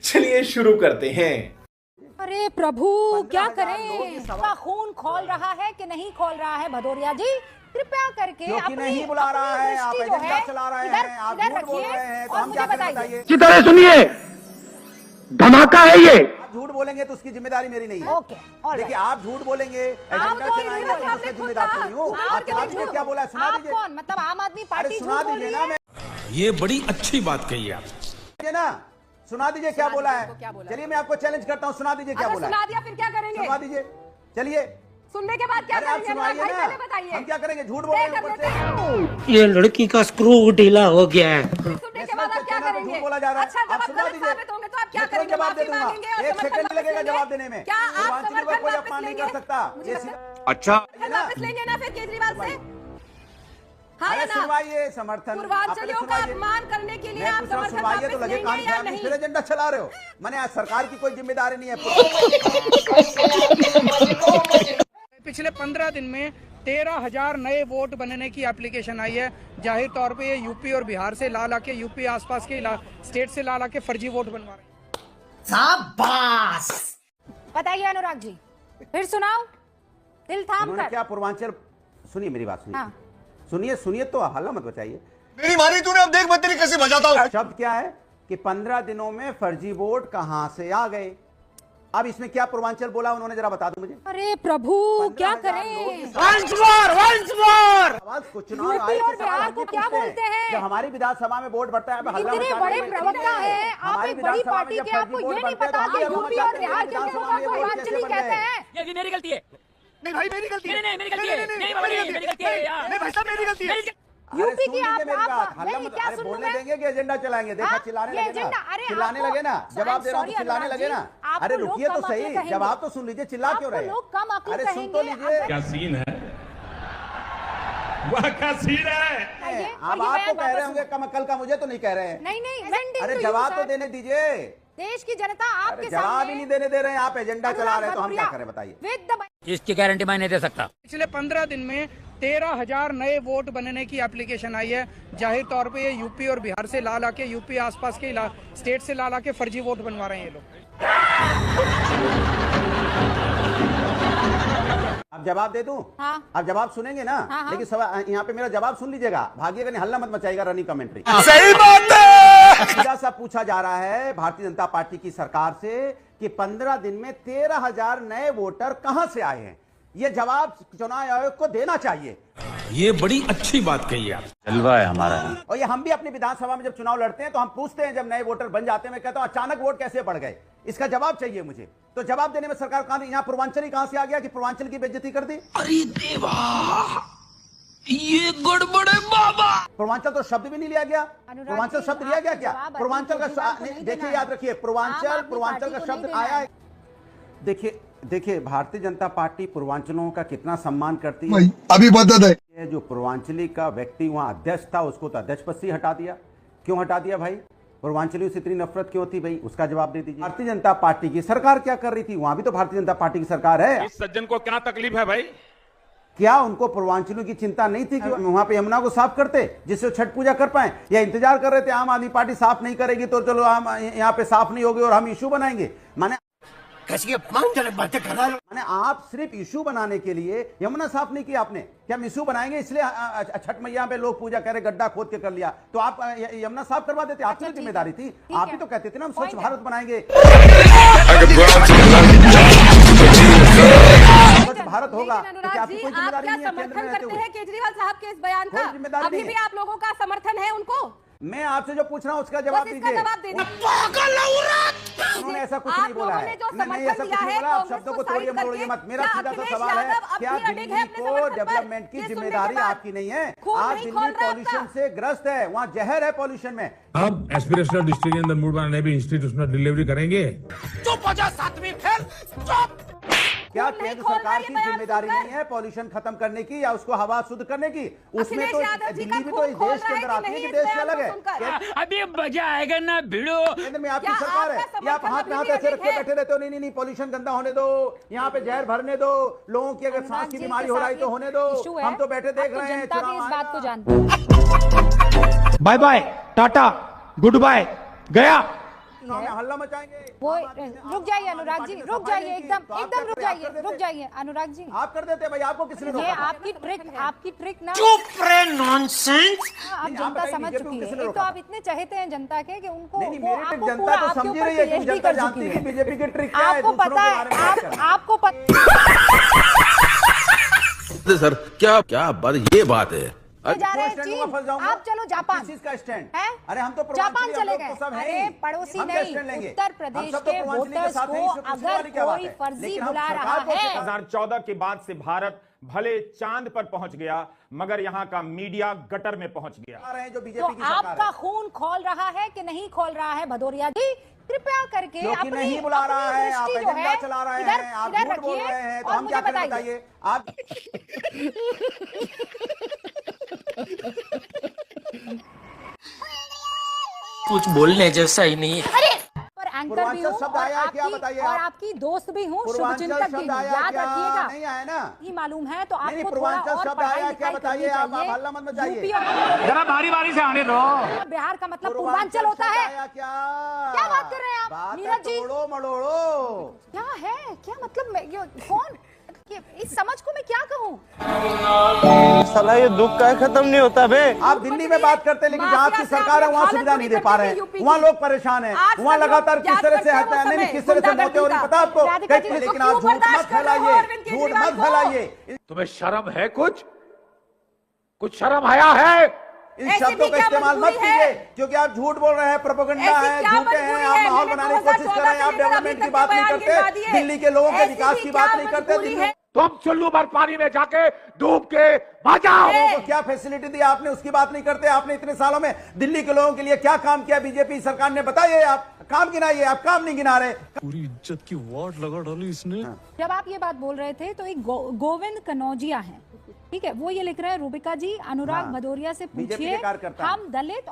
चलिए शुरू करते हैं। अरे प्रभु क्या करें, का खून खोल रहा है कि नहीं खोल रहा है भदौरिया जी, कृपया करके क्योंकि नहीं बुला रहा है, आप एजेंडा चला रहे हैं, आप झूठ बोल रहे हैं, तो हम क्या करें बताइए। अच्छी तरह सुनिए, धमाका है ये। आप झूठ बोलेंगे तो उसकी जिम्मेदारी मेरी नहीं है। ओके, देखिए आप झूठ बोलेंगे, एजेंडा चलाएंगे तो उसका जिम्मेदार नहीं हूँ। आप सुना दीजिए क्या बोला है, सुना दीजिए। कौन मतलब आम आदमी पार्टी सुना दीजिए ना, मैं ये बड़ी अच्छी बात कही आप। ना सुना दीजिए क्या बोला है। चलिए मैं आपको चैलेंज करता हूँ, सुना दीजिए क्या बोला है। सुना दिया फिर क्या करेंगे? सुना दीजिए, चलिए सुनने के बाद क्या अरे आप करेंगे? सुनाइए भाई ना, पहले बताइए। हम क्या करेंगे, झूठ बोल रहे हैं ऊपर से। ये लड़की का स्क्रू ढीला हो गया है। सुनने के बाद आप क्या करेंगे? झूठ बोला जा रहा है। अच्छा, जब आप आप सुना गलत दीजिए, साबित होंगे तो आप क्या मैं तुरंत करेंगे? जवाब दे माफी दूंगा। मांगेंगे और एक समर्थन सेकंड नहीं वापस लगेगा लेंगे? जवाब देने में। क्या आप पूर्वांचल को समर्थन कोई वापस अपमान नहीं कर लेंगे? सकता। मुझे ये लगता अच्छा, है वापस लेंगे ना फिर केजरीवाल से? हाँ अरे या ना? सुनवाइए समर्थन, पूर्वांचलियों का अपमान करने के लिए आप समर्थन सुनवाइए वापस तो लगे कान लेंगे या आप नहीं? फिर एजेंडा चला रहे हो। मैंने आज सरकार की कोई जिम्मेदारी नहीं है। पिछले 15 दिन में 13,000 नए वोट बनने की एप्लीकेशन आई है। जाहिर तौर पे ये यूपी और बिहार से ला के यूपी आसपास के स्टेट से ला के फर्जी वोट बनवा रहे हैं। शाबाश। बताइए अनुराग जी, फिर सुनाओ दिल थाम कर। क्या पूर्वांचल, सुनिए मेरी बात, सुनिए हाँ। सुनिए तो हल्ला मत बचाइए। मेरी मारी तूने, अब देख मैं तेरी कैसे बजाता हूँ। शब्द क्या है कि 15 दिनों में फर्जी वोट कहां से आ गए। अब इसमें क्या पूर्वांचल बोला उन्होंने, जरा बता दो मुझे। अरे प्रभु क्या करें? आवाज को चुनाव यूपी आयोग और के सवाल बिहार हम को भी क्या पूछते हैं। बोलते हैं? जब हमारी विधानसभा में वोट बढ़ता है, हल्ला इतने मचाने बड़े में प्रवक्ता है, आप हमारी एक बड़ी विधानसभा में पार्टी जब के, फर्जी आपको वोट ये नहीं बढ़ते हैं, पता तो कि हम यूपी मचाते और हैं। बिहार के लोगों विधानसभा को में वोट पूर्वांचली कैसे बढ़ कहते गए? हैं। ये मेरी गलती है। नहीं भाई मेरी गलती है। नहीं मेरी गलती है। नहीं बाबा नहीं मेरी गलती है यार। नहीं भाई साहब मेरी गलती है। अरे यूपी सुन की लीजिए आप मेरी बात, हल्ला नहीं मत, क्या अरे सुनूं बोलने मैं? देंगे कि एजेंडा चलाएंगे। देखा हाँ, चिल्लाने ये लगे एजेंडा, ना, अरे चिल्लाने आपको- लगे ना, जवाब दे रहा हूँ तो सॉरी चिल्लाने अनुराग लगे जी, ना। आपको अरे लोग रुकिए तो कम अकल सही, कहेंगे। जवाब तो सुन लीजिए, चिल्ला क्यों रहे आपको लोग कम अकल अरे सुन तो कहेंगे। लीजिए। क्या सीन है, वह क्या सीन है। आइए, अब और ये आपको बयान कह रहे वापस होंगे कम अकल का, मुझे तो नहीं कह रहे हैं। नहीं नहीं अरे जवाब तो देने दीजिए। देश की जनता अरे आपके जवाब सामने ही नहीं देने दे रहे हैं, आप एजेंडा चला रहे हैं, तो हम क्या करें बताइए। विद द इसकी गारंटी मैं नहीं दे सकता। पिछले 15 दिन में 13,000 नए वोट बनने की एप्लीकेशन आई है। जाहिर तौर पे ये यूपी और बिहार से ला के यूपी आसपास के स्टेट से ला के फर्जी वोट बनवा रहे हैं ये लोग। अब जवाब दे दूं? हाँ। अब जवाब सुनेंगे ना? हाँ। लेकिन सवाल यहाँ पे मेरा जवाब सुन लीजिएगा, भागिएगा नहीं, हल्ला मत मचाइएगा रनिंग कमेंट्री। सही बात है। सीधा सा पूछा जा रहा है भारतीय जनता पार्टी की सरकार से कि 15 दिन में 13,000 नए वोटर कहां से आए हैं। यह जवाब चुनाव आयोग को देना चाहिए। ये बड़ी अच्छी बात कही आप। जलवा है हमारा। और ये हम भी अपनी विधानसभा में जब चुनाव लड़ते हैं तो हम पूछते हैं, जब नए वोटर बन जाते हैं, मैं कहता हूं अचानक वोट कैसे बढ़ गए, इसका जवाब चाहिए मुझे। तो जवाब देने में सरकार कहां, यहाँ पूर्वांचली कहां से आ गया कि पूर्वांचल की बेइज्जती कर दी। अरे देवा, ये गड़बड़ है बाबा। पूर्वांचल तो शब्द भी नहीं लिया गया। अनुराग पूर्वांचल जी, शब्द लिया गया आपको क्या? जवाब पूर्वांचल केजरीवाल को का नहीं देखिए, देना याद है। रखिए, आम पूर्वांचल आदमी का पार्टी को शब्द नहीं देना आया है। है। देखिए भारतीय जनता पार्टी पूर्वांचलों का कितना सम्मान करती है। अभी बदल है। ये जो पूर्वांचली का व्यक्ति वहां अध्यक्ष था, उसको तो अध्यक्ष पद से ही हटा दिया। क्यों हटा दिया भाई? पूर्वांचलियों से इतनी नफरत क्यों थी भाई? उसका जवाब दे दीजिए। भारतीय जनता पार्टी की सरकार क्या कर रही थी? वहां भी तो भारतीय जनता पार्टी की सरकार है। इस सज्जन को क्या तकलीफ है भाई? क्या उनको पूर्वांचलों की चिंता नहीं थी कि वहां पे यमुना को साफ करते, जिससे छठ पूजा कर पाए? या इंतजार कर रहे थे आम आदमी पार्टी साफ नहीं करेगी तो चलो हम यहाँ पे साफ नहीं होगी और हम इशू बनाएंगे? माने आप सिर्फ इशू बनाने के लिए यमुना साफ नहीं किया आपने। क्या हम इशू बनाएंगे इसलिए छठ मैया पे लोग पूजा कह रहे, गड्ढा खोद के कर लिया, तो आप यमुना साफ करवा देते? आपकी तो जिम्मेदारी थी। आप ही तो कहते थे ना हम स्वच्छ भारत बनाएंगे, स्वच्छ भारत होगा। तो क्या आपकी कोई जिम्मेदारी नहीं है केंद्र में रहते हुए? केजरीवाल साहब के इस बयान कोई जिम्मेदारी अभी नहीं भी है। आप लोगों का समर्थन है उनको? मैं आपसे जो पूछ रहा हूँ उसका जवाब बस इसका दीजिए। जवाब दे दीजिए। उन्होंने ऐसा कुछ आप नहीं बोला लोगों है। ने जो नहीं ऐसा कुछ नहीं बोला। आप शब्दों को तोड़िए मरोड़िए मत। मेरा सीधा सा सवाल है, क्या दिल्ली को डेवलपमेंट की जिम्मेदारी आपकी नहीं है? आज दिल्ली पॉल्यूशन से ग्रस्त है, वहाँ जहर है पॉल्यूशन में। अब एस्पिरेशनल डिस्ट्रिक्ट के अंदर मूड बनाने भी इंस्टीट्यूशनल डिलीवरी करेंगे। चुप हो जा सातवीं फेल, चुप। क्या केंद्र सरकार की जिम्मेदारी नहीं है पॉल्यूशन खत्म करने की या उसको हवा शुद्ध करने की? उसमें तो दिल्ली भी तो इस देश के अंदर आती है कि देश से अलग है। अभी मजा आएगा ना भिड़ो। केंद्र में आपकी सरकार है, या आप हाथ में हाथ ऐसे रख के बैठे रहते हो? नहीं पॉल्यूशन गंदा होने दो, यहाँ पे जहर भरने दो, लोगों की अगर सांस की बीमारी हो रही तो होने दो। हम तो बैठे देख रहे हैं। जनता भी इस बात को जानती है। Bye bye, tata, goodbye, गया। चुनाव में है हल्ला मचाएंगे। वो आम आदमी ने- रुक जाइए आम आदमी अनुराग पार्टी जी, ने रुक सफाई जाइए, नहीं की, एकदम तो आप एकदम कर रुक देते, आप जाइए, कर देते। रुक जाइए अनुराग जी। आप कर देते भाई, आपको किसने ये रोका था? आपकी ट्रिक ना चुप रे नॉनसेंस। अब नहीं, आप जनता बताइए, समझ बीजेपी को चुकी है। किसने एक रोका तो था? आप इतने चहेते हैं जनता के कि उनको नहीं, वो मेरी ट्रिक आपको जनता पूरा तो आपके समझी ऊपर रही है कि PhD जनता कर जानती चुकी है कि है। बीजेपी की ट्रिक क्या है, आपको दूसरों पता के है, बारे में बात करना। आपको पता सर क्या क्या बात ये बात है। जा रहे हैं स्टैंड चीन, में फंस जाऊंगा? आप चलो जापान। किस चीज का स्टैंड है? अरे हम तो जापान पूर्वांचली, चले हम लोग तो सब गए। हैं ही। अरे पड़ोसी हम क्या नहीं, स्टैंड लेंगे? उत्तर हम प्रदेश सब तो के पूर्वांचली के वोटर्स साथ हैं, को इसमें पूछने अगर वाली क्या बात कोई है? फर्जी लेकिन हम बुला सरकार रहा को है 2014 के बाद से भारत भले चांद पर पहुंच गया मगर यहां का मीडिया गटर में पहुंच गया। आ रहे हैं जो तो बीजेपी की सरकार आपका है। खून खौल रहा है कि नहीं खौल रहा है भदौरिया जी? कृपया करके क्योंकि अपनी नहीं बुला रहा है, आप दृष्टि जो एजेंडा है, चला रहे इधर- हैं, आप इधर झूठ बोल रखिए रहे हैं, तो और हम मुझे क्या करें बताइए। बताइए आप। कुछ बोलने जैसा ही नहीं है। और एंकर भी पूर्वांचल हूँ शब्द और आया क्या आपकी बताइए और आप? आपकी दोस्त भी हूँ, पूर्वांचल शुभचिंतक भी शब्द हूँ, आया याद क्या? रखिएगा। नहीं आया ना? ही मालूम है तो नहीं, आपको थोड़ा पूर्वांचल और शब्द पढ़ाई आया क्या लिखाई बताइए करनी आप चाहिए। हल्ला मत मचाइए। यूपी और जरा बारी बारी से आने दो। बिहार का मतलब पूर्वांचल होता शब्द है। आया क्या? क्या बात कर रहे हैं आप? बात है नीरज जी। तोड़ो मड़ोड़ो। क्या है, क्या मतलब कौन इस समझ को मैं क्या कहूँ? साला ये दुख का खत्म नहीं होता बे। आप दिल्ली में बात करते हैं, लेकिन जहाँ आपकी सरकार है वहाँ सुविधा नहीं दे पा रहे हैं, वहाँ लोग परेशान हैं, वहाँ लगातार किस तरह से हत्या नहीं किस तरह से मौतें हो रही पता आपको? लेकिन आप झूठ मत फैलाइए, झूठ मत फैलाइए। तुम्हें शर्म है? कुछ शर्म आया है? इन शब्दों का इस्तेमाल मत कीजिए, क्योंकि आप झूठ बोल रहे हैं, प्रोपेगेंडा है, झूठे हैं, आप माहौल बनाने की कोशिश कर रहे हैं, आप डेवलपमेंट की बात नहीं करते, दिल्ली के लोगों के विकास की बात नहीं करते। दिल्ली तुम चुल्लू भर पानी में जाके डूब के बचाओ। लोगों को क्या फैसिलिटी दी आपने, उसकी बात नहीं करते। आपने इतने सालों में दिल्ली के लोगों के लिए क्या काम किया बीजेपी सरकार ने, बताइए। आप काम गिनाइए, आप काम नहीं गिना रहे। पूरी इज्जत की वाट लगा डाली इसने। जब आप ये बात बोल रहे थे तो एक गोविंद कनौजिया है, ठीक है, वो ये लिख रहे हैं, रूबिका जी अनुराग हाँ, भदौरिया से बीजेपी पूछिए के कार्यकर्ता हैं। हम दलित